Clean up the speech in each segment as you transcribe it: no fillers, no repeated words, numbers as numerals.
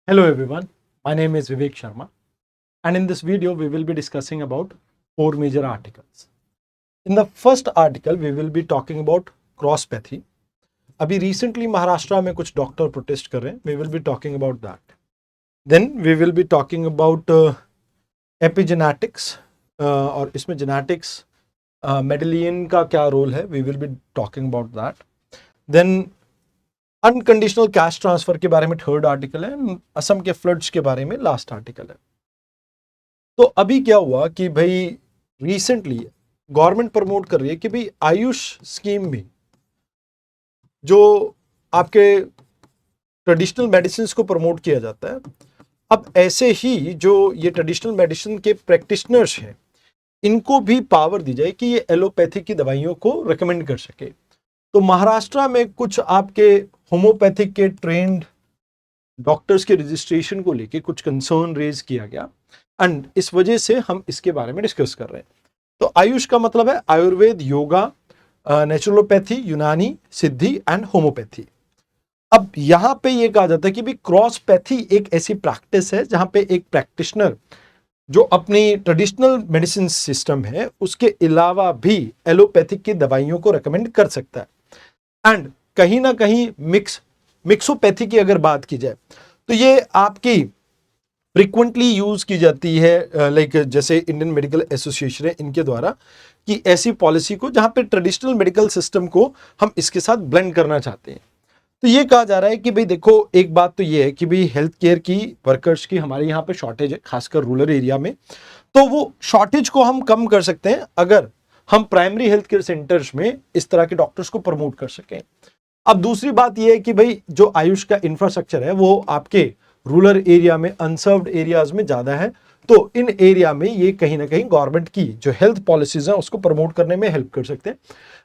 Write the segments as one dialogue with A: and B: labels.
A: Hello everyone, my name is Vivek Sharma and in this video we will be discussing about four major articles. In the first article we will be talking about क्रॉसपैथी. अभी recently Maharashtra में कुछ doctor protest कर रहे हैं. We will be talking about that. Then we will be talking about epigenetics और इसमें genetics medallion का क्या रोल है. We will be talking about that. Then unconditional cash transfer के बारे में थर्ड आर्टिकल है. असम के फ्लड्स के बारे में लास्ट आर्टिकल है. तो अभी क्या हुआ कि भाई रिसेंटली गवर्नमेंट प्रमोट कर रही है कि भाई आयुष स्कीम में जो आपके ट्रेडिशनल मेडिसिन को प्रमोट किया जाता है, अब ऐसे ही जो ये ट्रेडिशनल मेडिसिन के प्रैक्टिशनर्स हैं इनको भी पावर दी जाए कि ये एलोपैथी की दवाइयों को रिकमेंड कर सके. तो महाराष्ट्र में कुछ आपके होम्योपैथिक के ट्रेंड डॉक्टर्स के रजिस्ट्रेशन को लेके कुछ कंसर्न रेज किया गया एंड इस वजह से हम इसके बारे में डिस्कस कर रहे हैं. तो आयुष का मतलब है आयुर्वेद, योगा, नेचुरोपैथी, यूनानी, सिद्धि एंड होम्योपैथी. अब यहां पे ये कहा जाता है कि भी क्रॉसपैथी एक ऐसी प्रैक्टिस है जहां पे एक प्रैक्टिशनर जो अपनी ट्रेडिशनल मेडिसिन सिस्टम है उसके अलावा भी एलोपैथिक की दवाइयों को रेकमेंड कर सकता है. एंड कहीं ना कहीं मिक्सोपैथी की अगर बात की जाए तो ये आपकी फ्रिक्वेंटली यूज की जाती है, लाइक जैसे इंडियन मेडिकल एसोसिएशन है इनके द्वारा कि ऐसी पॉलिसी को जहां पे ट्रेडिशनल मेडिकल सिस्टम को हम इसके साथ ब्लेंड करना चाहते हैं. तो ये कहा जा रहा है कि भाई देखो, एक बात तो ये है कि भाई हेल्थ केयर की वर्कर्स की हमारे यहाँ पे शॉर्टेज है, खासकर रूरल एरिया में. तो वो शॉर्टेज को हम कम कर सकते हैं अगर हम प्राइमरी हेल्थ केयर सेंटर्स में इस तरह के डॉक्टर्स को प्रमोट कर सकें. अब दूसरी बात यह है कि भाई जो आयुष का इंफ्रास्ट्रक्चर है वो आपके रूरल एरिया में, अनसर्व्ड एरियाज में ज्यादा है. तो इन एरिया में ये कहीं ना कहीं गवर्नमेंट की जो हेल्थ पॉलिसीज हैं उसको प्रमोट करने में हेल्प कर सकते हैं.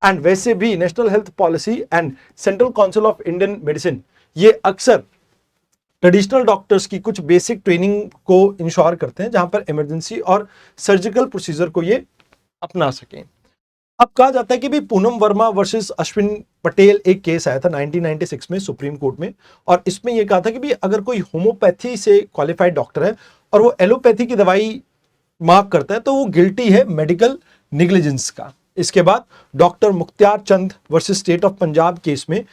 A: एंड वैसे भी national health policy and central council of Indian medicine ये अक्सर ट्रेडिशनल डॉक्टर्स की कुछ बेसिक ट्रेनिंग को इंश्योर करते हैं जहां पर इमरजेंसी और सर्जिकल प्रोसीजर को ये अपना सकें. अब कहा जाता है कि भी पूनम वर्मा वर्सेस अश्विन पटेल एक केस आया था 1996 में सुप्रीम कोर्ट में, और इसमें यह कहा था कि भी अगर कोई होम्योपैथी से क्वालिफाइड डॉक्टर है और वो एलोपैथी की दवाई मार्क करता है तो वो गिल्टी है मेडिकल निग्लिजेंस का. इसके बाद doctor Mukhtiar Chand versus state of Punjab case में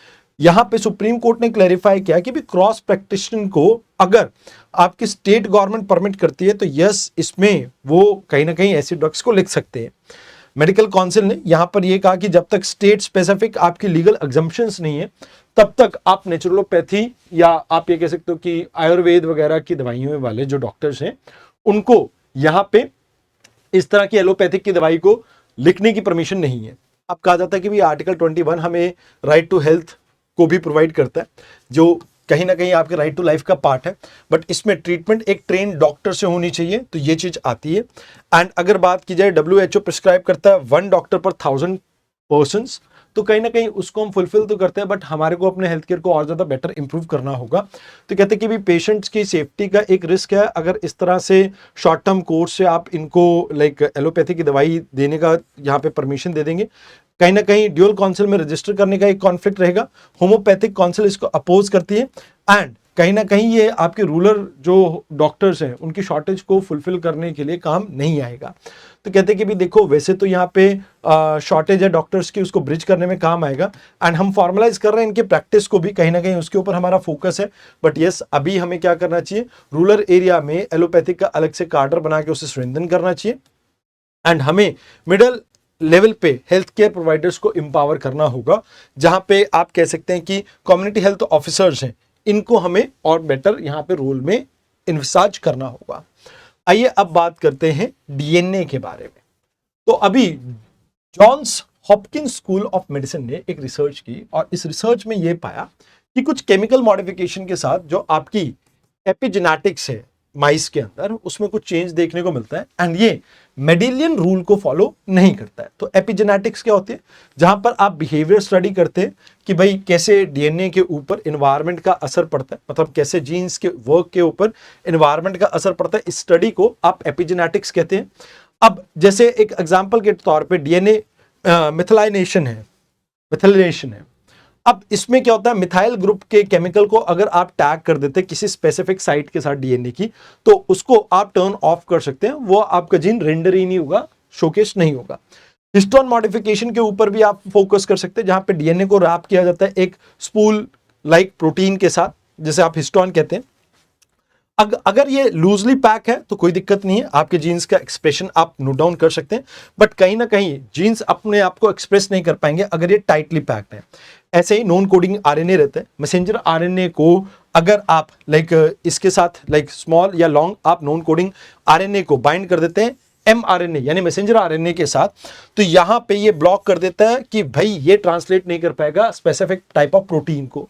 A: यहां पे सुप्रीम कोर्ट ने क्लैरिफाई किया कि भी क्रॉस प्रैक्टिशनर को अगर आपकी स्टेट गवर्नमेंट परमिट करती है तो यस, इसमें वो कहीं ना कहीं ऐसे ड्रग्स को लिख सकते हैं. मेडिकल काउंसिल ने यहां पर यह कहा कि जब तक स्टेट स्पेसिफिक आपकी लीगल एग्जम्पशंस नहीं है तब तक आप नेचुरोपैथी या आप ये कह सकते हो कि आयुर्वेद वगैरह की दवाइयों वाले जो डॉक्टर्स हैं उनको यहां पे इस तरह की एलोपैथिक की दवाई को लिखने की परमिशन नहीं है. अब कहा जाता है कि भी आर्टिकल 21 हमें राइट टू हेल्थ को भी प्रोवाइड करता है जो कहीं ना कहीं आपके राइट टू लाइफ का पार्ट है, बट इसमें ट्रीटमेंट एक ट्रेन डॉक्टर से होनी चाहिए, तो ये चीज आती है. एंड अगर बात की जाए WHO प्रिस्क्राइब करता है 1 डॉक्टर पर 1000 पर्सन्स, तो कहीं ना कहीं उसको हम फुलफिल तो करते हैं बट हमारे को अपने हेल्थ केयर को और ज्यादा बेटर इंप्रूव करना होगा. तो कहते हैं कि भी पेशेंट्स की सेफ्टी का एक रिस्क है अगर इस तरह से शॉर्ट टर्म कोर्स से आप इनको लाइक एलोपैथी की दवाई देने का यहाँ पे परमिशन दे देंगे. कहीं ना कहीं ड्यूअल काउंसिल में रजिस्टर करने का एक कॉन्फ्लिक्ट रहेगा. होम्योपैथिक काउंसिल इसको अपोज करती है एंड कहीं ना कहीं ये आपके रूरल जो डॉक्टर्स हैं उनकी शॉर्टेज को फुलफिल करने के लिए काम नहीं आएगा. तो कहते हैं कि भी देखो, वैसे तो यहाँ पे शॉर्टेज है डॉक्टर्स की, उसको ब्रिज करने में काम आएगा एंड हम फॉर्मलाइज कर रहे हैं इनके प्रैक्टिस को भी, कहीं ना कहीं उसके ऊपर हमारा फोकस है. बट यस, अभी हमें क्या करना चाहिए, रूरल एरिया में एलोपैथिक का अलग से कार्डर बना के उसे स्ट्रेंथन करना चाहिए एंड हमें मिडल लेवल पे हेल्थ केयर प्रोवाइडर्स को एम्पावर करना होगा जहां पे आप कह सकते हैं कि कम्युनिटी हेल्थ ऑफिसर्स हैं, इनको हमें और बेटर यहां पे रोल में इन्विसाज करना होगा. आइए अब बात करते हैं DNA के बारे में. तो अभी Johns Hopkins School of Medicine ने एक रिसर्च की और इस रिसर्च में यह पाया कि कुछ केमिकल मॉडिफिकेशन के साथ जो आपकी एपिजेनेटिक्स है माइस के अंदर, उसमें कुछ चेंज देखने को मिलता है एंड ये मेडिलियन रूल को फॉलो नहीं करता है. तो एपिजेनेटिक्स क्या होती है, जहां पर आप बिहेवियर स्टडी करते हैं कि भाई कैसे DNA के ऊपर एनवायरनमेंट का असर पड़ता है, मतलब कैसे जीन्स के वर्क के ऊपर एनवायरनमेंट का असर पड़ता है. इस स्टडी को आप एपिजेनेटिक्स कहते हैं. अब जैसे एक एग्जांपल के तौर पे DNA मिथिलाइनेशन है, अब इसमें क्या होता है, मिथाइल ग्रुप के केमिकल को अगर आप टैग कर देते किसी स्पेसिफिक साइट के साथ डीएनए की, तो उसको आप टर्न ऑफ कर सकते हैं, वो आपका जीन रेंडर ही नहीं होगा, शोकेस नहीं होगा। हिस्टोन मॉडिफिकेशन के ऊपर भी आप फोकस कर सकते हैं, जहां पे डीएनए को रैप किया जाता है एक स्पूल लाइक प्रोटीन के साथ, जिसे आप हिस्टोन कहते हैं। अगर ये लूजली पैक है तो कोई दिक्कत नहीं है, आपके जीन्स का एक्सप्रेशन आप नोट डाउन कर सकते हैं, बट कहीं ना कहीं जीन्स अपने आप को एक्सप्रेस नहीं कर पाएंगे अगर ये टाइटली पैक्ड है। ऐसे ही नॉन कोडिंग आरएनए रहते हैं, मैसेंजर आरएनए को अगर आप इसके साथ स्मॉल या लॉन्ग आप नॉन कोडिंग आरएनए को बाइंड कर देते हैं mRNA यानी मैसेंजर आरएनए के साथ, तो यहां पे ये ब्लॉक कर देता है कि भाई ये ट्रांसलेट नहीं कर पाएगा स्पेसिफिक टाइप ऑफ प्रोटीन को।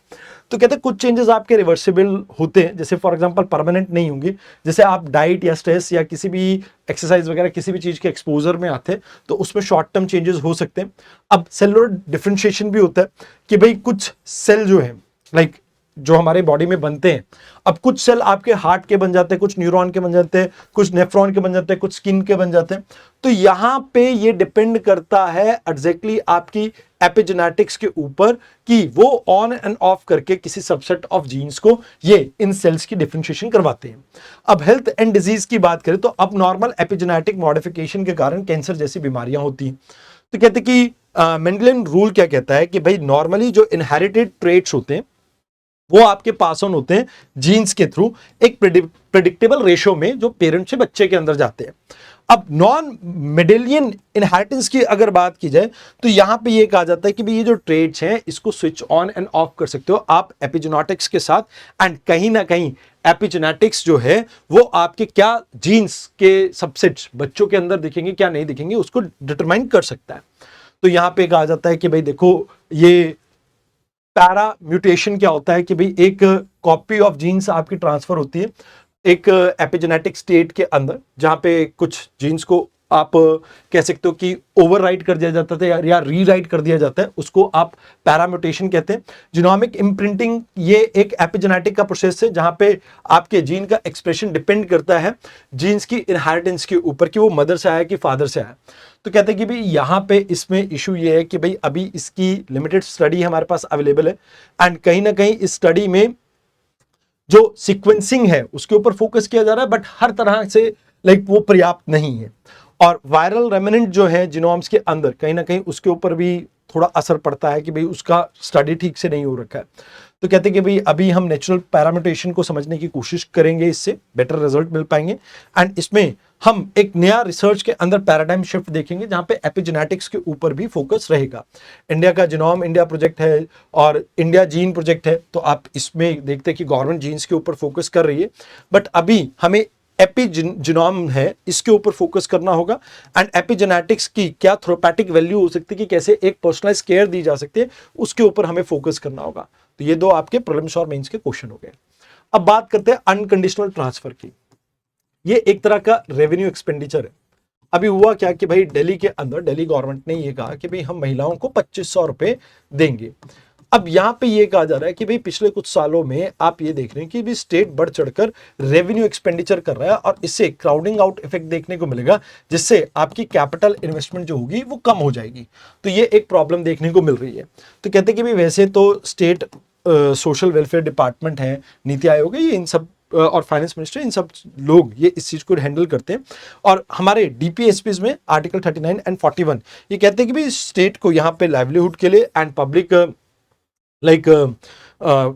A: तो कहते हैं कुछ चेंजेस आपके रिवर्सिबल होते हैं, जैसे फॉर एग्जांपल परमानेंट नहीं होंगे, जैसे आप डाइट या स्ट्रेस या किसी भी एक्सरसाइज वगैरह किसी भी चीज के एक्सपोजर में आते हैं तो उसमें शॉर्ट टर्म चेंजेस हो सकते हैं। अब सेलुलर डिफरेंशिएशन भी होता है कि भाई कुछ सेल जो है जो हमारे बॉडी में बनते हैं, अब कुछ सेल आपके हार्ट के बन जाते हैं, कुछ न्यूरॉन के बन जाते हैं, कुछ नेफ्रॉन के बन जाते हैं, कुछ स्किन के बन जाते हैं। तो यहां पे ये डिपेंड करता है एग्जैक्टली आपकी एपिजेनेटिक्स के ऊपर कि वो ऑन एंड ऑफ करके किसी सबसेट ऑफ जीन्स को ये इन सेल्स की डिफरेंशिएशन करवाते हैं। अब हेल्थ एंड डिजीज की बात करें तो अब नॉर्मल एपिजेनेटिक मॉडिफिकेशन के कारण कैंसर जैसी बीमारियां होती हैं। तो कहते कि मेंडेलियन रूल क्या कहता है कि भाई नॉर्मली जो इनहेरिटेड ट्रेट्स होते हैं वो आपके पास ऑन होते हैं जीन्स के थ्रू एक प्रेडिक्टेबल रेशियो में जो पेरेंट से बच्चे के अंदर जाते हैं। अब नॉन मेंडेलियन इनहेरिटेंस की अगर बात की जाए तो यहां पे ये कहा जाता है कि भाई ये जो ट्रेड्स हैं इसको स्विच ऑन एंड ऑफ कर सकते हो आप एपिजेनेटिक्स के साथ, एंड कहीं ना कहीं एपिजेनेटिक्स जो है वो आपके क्या जीन्स के सबसेट्स बच्चों के अंदर दिखेंगे क्या नहीं दिखेंगे उसको डिटरमाइन कर सकता है। तो यहां पे कहा जाता है कि भाई देखो ये पैरा म्यूटेशन क्या होता है कि भाई एक कॉपी ऑफ जीन्स आपकी ट्रांसफर होती है एक एपिजेनेटिक स्टेट के अंदर, जहां पे कुछ जीन्स को आप कह सकते हो कि ओवरराइट कर दिया जाता है या रीराइट कर दिया जाता है, उसको आप पैराम्यूटेशन कहते हैं। जीनोमिक इम्प्रिंटिंग ये एक एपिजेनेटिक का प्रोसेस है जहां पे आपके जीन का एक्सप्रेशन डिपेंड करता है जीन्स की इनहेरिटेंस के ऊपर कि वो मदर से आया कि फादर से आया। तो कहते हैं कि भाई यहाँ पे इसमें इशू ये है कि भाई अभी इसकी लिमिटेड स्टडी हमारे पास अवेलेबल है, एंड कहीं ना कहीं इस स्टडी में जो सीक्वेंसिंग है उसके ऊपर फोकस किया जा रहा है, बट हर तरह से वो पर्याप्त नहीं है। और वायरल रेमिनेंट जो है जीनोम्स के अंदर कहीं ना कहीं उसके ऊपर भी थोड़ा असर पड़ता है कि भाई उसका स्टडी ठीक से नहीं हो रखा है। तो कहते हैं कि भाई अभी हम नेचुरल पैरामीटेशन को समझने की कोशिश करेंगे, इससे बेटर रिजल्ट मिल पाएंगे, एंड इसमें हम एक नया रिसर्च के अंदर पैराडाइम शिफ्ट देखेंगे जहां पे एपिजेनेटिक्स के ऊपर भी फोकस रहेगा। इंडिया का जीनोम इंडिया प्रोजेक्ट है और इंडिया जीन प्रोजेक्ट है, तो आप इसमें देखते हैं कि गवर्नमेंट जीन्स के ऊपर फोकस कर रही है, बट अभी हमें एपिजीनोम है इसके ऊपर फोकस करना होगा, एंड एपिजेनेटिक्स की क्या थेरेपेटिक वैल्यू हो सकती है कि कैसे एक पर्सनलाइज केयर दी जा सकती है उसके ऊपर हमें फोकस करना होगा। तो ये दो आपके प्रीलिम्स और मेंस के क्वेश्चन हो गए। अब बात करते हैं अनकंडीशनल ट्रांसफर की। ये एक तरह का रेवेन्यू एक्सपेंडिचर है। अभी हुआ क्या कि भाई दिल्ली के अंदर दिल्ली गवर्नमेंट ने ये कहा कि भाई हम महिलाओं को 2500 रुपए देंगे। अब यहां पे ये कहा जा रहा है कि भाई पिछले कुछ सालों में आप ये देख रहे हैं कि भी स्टेट बढ़ चढ़कर रेवेन्यू एक्सपेंडिचर कर रहा है और इससे क्राउडिंग आउट इफेक्ट देखने को मिलेगा, जिससे आपकी कैपिटल इन्वेस्टमेंट जो होगी वो कम हो जाएगी। तो ये एक प्रॉब्लम देखने को मिल रही है। तो कहते हैं कि भाई वैसे तो स्टेट सोशल वेलफेयर डिपार्टमेंट है, नीति आयोग है, ये इन सब और फाइनेंस मिनिस्टर, इन सब लोग ये इस चीज को हैंडल करते हैं। और हमारे डीपीएसपीज में आर्टिकल 39 एंड 41 ये कहते हैं कि भाई स्टेट को यहाँ पे लाइवलीहुड के लिए एंड पब्लिक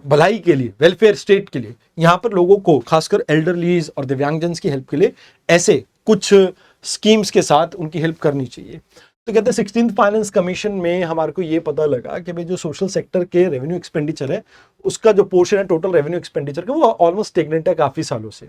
A: भलाई के लिए, वेलफेयर स्टेट के लिए, यहाँ पर लोगों को खासकर एल्डरलीज और दिव्यांगजन की हेल्प के लिए ऐसे कुछ स्कीम्स के साथ उनकी हेल्प करनी चाहिए। तो कहते हैं 16th फाइनेंस कमीशन में हमारे को ये पता लगा कि भाई जो सोशल सेक्टर के रेवेन्यू एक्सपेंडिचर है उसका जो पोर्शन है टोटल रेवेन्यू एक्सपेंडिचर का वो ऑलमोस्ट स्टेगनेंट है काफी सालों से।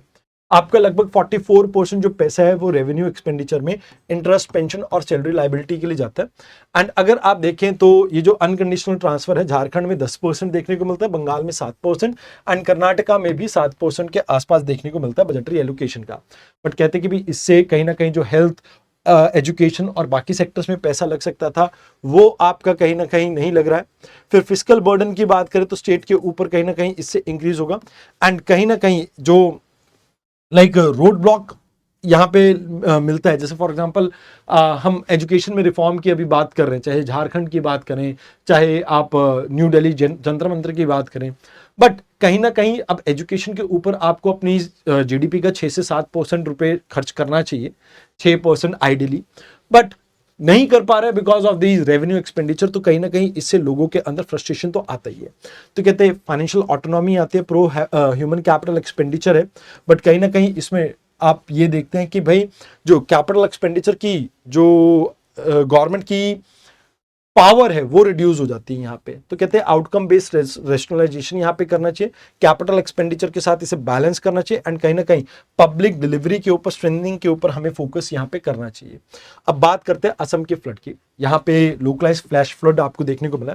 A: आपका लगभग 44% जो पैसा है वो रेवेन्यू एक्सपेंडिचर में इंटरेस्ट, पेंशन और सैलरी लायबिलिटी के लिए जाता है। एंड अगर आप देखें तो ये जो अनकंडीशनल ट्रांसफर है झारखंड में 10% देखने को मिलता है, बंगाल में 7% एंड कर्नाटका में भी 7% के आसपास देखने को मिलता है बजटरी एलोकेशन का। बट कहते हैं कि भी इससे कहीं ना कहीं जो हेल्थ, एजुकेशन और बाकी सेक्टर्स में पैसा लग सकता था वो आपका कहीं ना कहीं नहीं लग रहा है। फिर फिस्कल बर्डन की बात करें तो स्टेट के ऊपर कहीं ना कहीं इससे इंक्रीज होगा, एंड कहीं ना कहीं जो रोड ब्लॉक यहाँ पे मिलता है। जैसे फॉर एग्जांपल हम एजुकेशन में रिफॉर्म की अभी बात कर रहे हैं, चाहे झारखंड की बात करें, चाहे आप न्यू दिल्ली जंतर मंतर की बात करें, बट कहीं ना कहीं अब एजुकेशन के ऊपर आपको अपनी जीडीपी का 6 से 7% रुपए खर्च करना चाहिए, 6% आइडियली, बट नहीं कर पा रहे because of the revenue expenditure. तो कहीं ना कहीं इससे लोगों के अंदर फ्रस्ट्रेशन तो आता ही है। तो कहते हैं फाइनेंशियल ऑटोनॉमी आती है, प्रो ह्यूमन कैपिटल एक्सपेंडिचर है, बट कहीं ना कहीं इसमें आप ये देखते हैं कि भाई जो कैपिटल एक्सपेंडिचर की जो गवर्नमेंट की पावर है वो रिड्यूस हो जाती है यहाँ पे। तो कहते हैं आउटकम बेस्ड रेशनलाइजेशन यहाँ पे करना चाहिए, कैपिटल एक्सपेंडिचर के साथ इसे बैलेंस करना चाहिए, एंड कहीं ना कहीं पब्लिक डिलीवरी के ऊपर, स्ट्रेंथनिंग के ऊपर हमें फोकस यहाँ पे करना चाहिए। अब बात करते हैं असम के फ्लड की। यहाँ पे लोकलाइज फ्लैश फ्लड आपको देखने को मिला।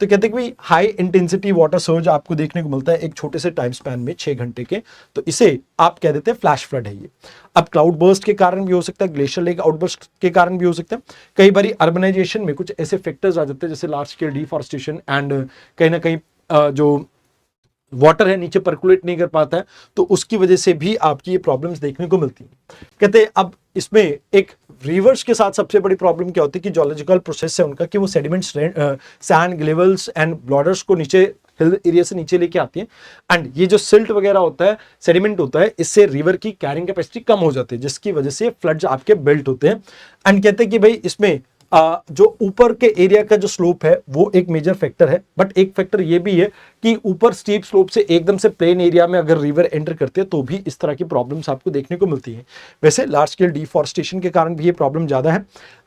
A: तो कहते हैं कि हाई इंटेंसिटी वाटर सर्ज आपको देखने को मिलता है एक छोटे से टाइम स्पैन में 6 घंटे के, तो इसे आप कह देते हैं फ्लैश फ्लड है ये। अब क्लाउड बर्स्ट के कारण भी हो सकता है, ग्लेशियर लेक आउटबर्स्ट के कारण भी हो सकता है। कई बार अर्बनाइजेशन में कुछ ऐसे फैक्टर्स आ जाते हैं जैसे लार्ज स्केल डिफॉरेस्टेशन, एंड कहीं ना कहीं जो वाटर है नीचे पर्कुलेट नहीं कर पाता है, तो उसकी वजह से भी आपकी ये प्रॉब्लम्स देखने को मिलती हैं। कहते हैं अब इसमें एक रिवर्स के साथ सबसे बड़ी प्रॉब्लम क्या होती है कि जियोलॉजिकल प्रोसेस है उनका, कि वो सेडिमेंट्स, सैंड, ग्लेवल्स एंड ब्लॉडर्स को नीचे हिल एरिया से नीचे लेके आती है, एंड ये जो सिल्ट वगैरह होता है, सेडिमेंट होता है, इससे रिवर की कैरिंग कैपेसिटी कम हो जाती है, जिसकी वजह से फ्लड्स आपके बिल्ट होते हैं। एंड कहते हैं कि भाई इसमें जो ऊपर के एरिया का जो स्लोप है वो एक मेजर फैक्टर है, बट एक फैक्टर ये भी है कि ऊपर स्टीप स्लोप से एकदम से प्लेन एरिया में अगर रिवर एंटर करते हैं तो भी इस तरह की प्रॉब्लम्स आपको देखने को मिलती है। वैसे लार्ज स्केल डिफॉरेस्टेशन के कारण भी ये प्रॉब्लम ज्यादा है।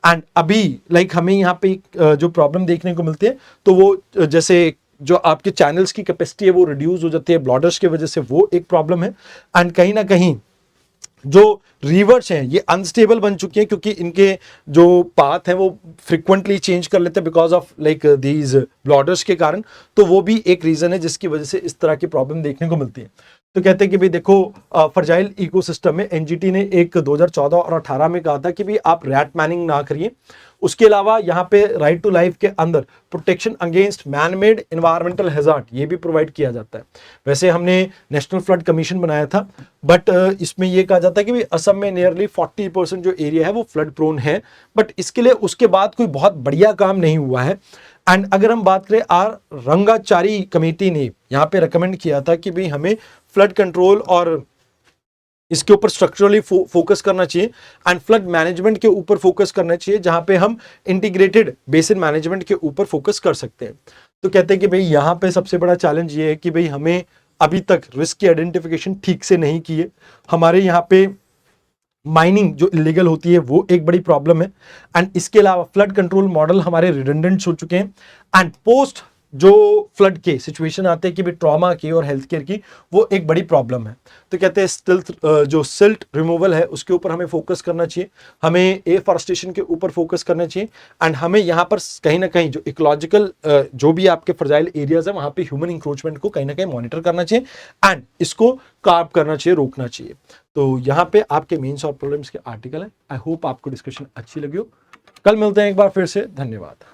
A: एंड अभी हमें यहाँ पे जो प्रॉब्लम देखने को मिलती है तो वो जैसे जो आपके चैनल्स की कैपेसिटी है वो रिड्यूस हो जाती है ब्लॉडर्स की वजह से, वो एक प्रॉब्लम है। एंड कहीं ना कहीं जो रिवर्स हैं ये अनस्टेबल बन चुकी हैं, क्योंकि इनके जो पाथ है वो फ्रिक्वेंटली चेंज कर लेते हैं बिकॉज ऑफ लाइक दीज ब्लॉडर्स के कारण। तो वो भी एक रीजन है जिसकी वजह से इस तरह की प्रॉब्लम देखने को मिलती है। तो कहते हैं कि भाई देखो फर्जाइल इकोसिस्टम में एनजीटी ने एक 2014 और 18 में कहा था कि भाई आप रैट मैनिंग ना करिए। उसके अलावा यहाँ पे राइट टू लाइफ के अंदर protection against man made environmental hazard ये भी प्रोवाइड किया जाता है। वैसे हमने नेशनल फ्लड कमीशन बनाया था, बट इसमें यह कहा जाता है कि भाई असम में नियरली 40% जो एरिया है वो फ्लड प्रोन है, बट इसके लिए उसके बाद कोई बहुत बढ़िया काम नहीं हुआ है। एंड अगर हम बात करें आर रंगाचारी कमेटी ने यहाँ पे रिकमेंड किया था कि भाई हमें फ्लड कंट्रोल और इसके ऊपर स्ट्रक्चरली फोकस करना चाहिए, एंड फ्लड मैनेजमेंट के ऊपर फोकस करना चाहिए, जहां पे हम इंटीग्रेटेड बेसिन मैनेजमेंट के ऊपर फोकस कर सकते हैं। तो कहते हैं कि भाई यहाँ पे सबसे बड़ा चैलेंज ये है कि भाई हमें अभी तक रिस्क की आइडेंटिफिकेशन ठीक से नहीं की है। हमारे यहाँ पे माइनिंग जो इलीगल होती है वो एक बड़ी प्रॉब्लम है, एंड इसके अलावा फ्लड कंट्रोल मॉडल हमारे रिडंडेंट हो चुके हैं, एंड पोस्ट जो फ्लड के सिचुएशन आते हैं कि भी ट्रॉमा की और हेल्थ केयर की, वो एक बड़ी प्रॉब्लम है। तो कहते हैं स्टिल्थ जो सिल्ट रिमूवल है उसके ऊपर हमें फोकस करना चाहिए, हमें एफॉरेस्टेशन के ऊपर फोकस करना चाहिए, एंड हमें यहाँ पर कहीं ना कहीं जो इकोलॉजिकल जो भी आपके फ्रजाइल एरियाज है वहाँ पे ह्यूमन इंक्रोचमेंट को कहीं ना कहीं मॉनिटर करना चाहिए, एंड इसको कार्ब करना चाहिए, रोकना चाहिए। तो यहाँ पे आपके मेंस और प्रॉब्लम्स के आर्टिकल है। आई होप आपको डिस्कशन अच्छी लगी हो। कल मिलते हैं एक बार फिर से, धन्यवाद।